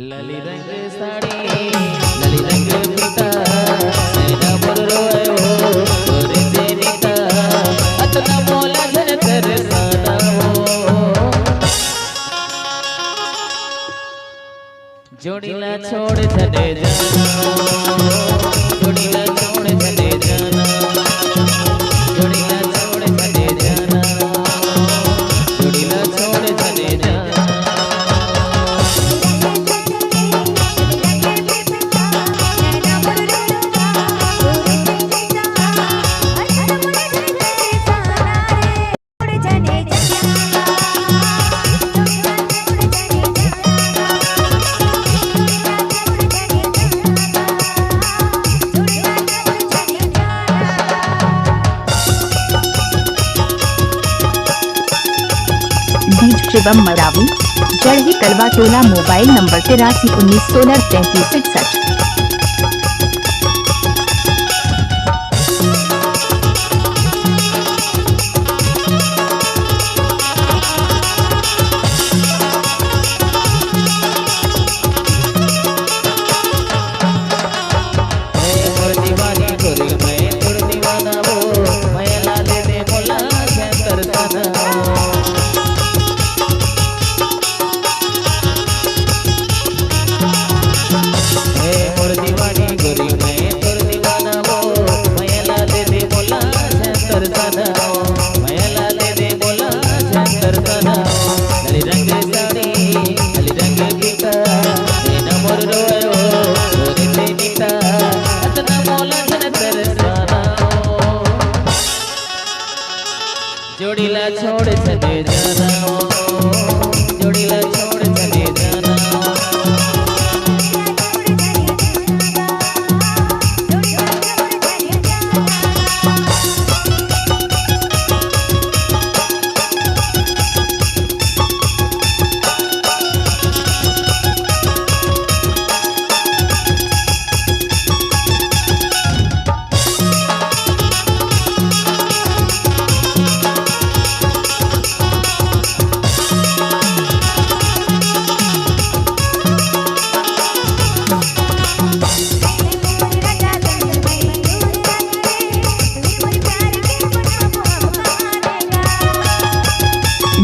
लाली रंग साड़ी लाली रंग पीता सेना बोल रोयो तोरे जेनिता अतना मोला धन कर साना जोड़ीला छोड़ चले जाना जोड़ीला छोड़ चले जाना जोड़ीला छोड़ चले जाना जोड़ीला छोड़ चले जाना बीज शिवम मरावी जड़ही कलवा टोला मोबाइल नंबर 8319163361। जोड़ीला छोड़ चले जाना जोड़ीला छोड़ चले जाना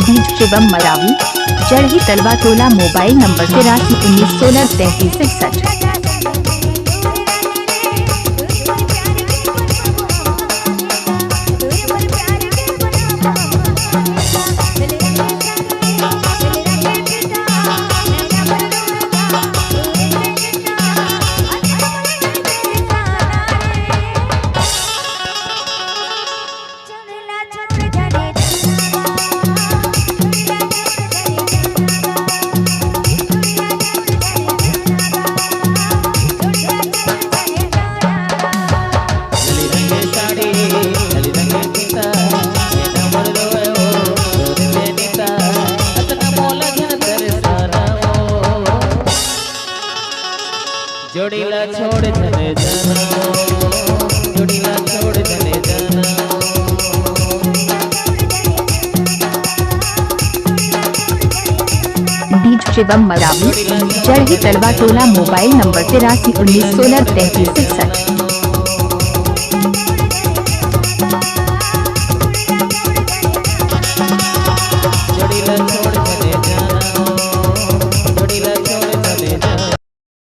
बीज शिवम मरावी जड़ही कलवा टोला मोबाइल नंबर 8319163361। जोड़ीला छोड़ चले जाना जोड़ीला छोड़ चले जाना बीज शिवम मरावी जड़ही कलवा टोला मोबाइल नंबर 8319163361।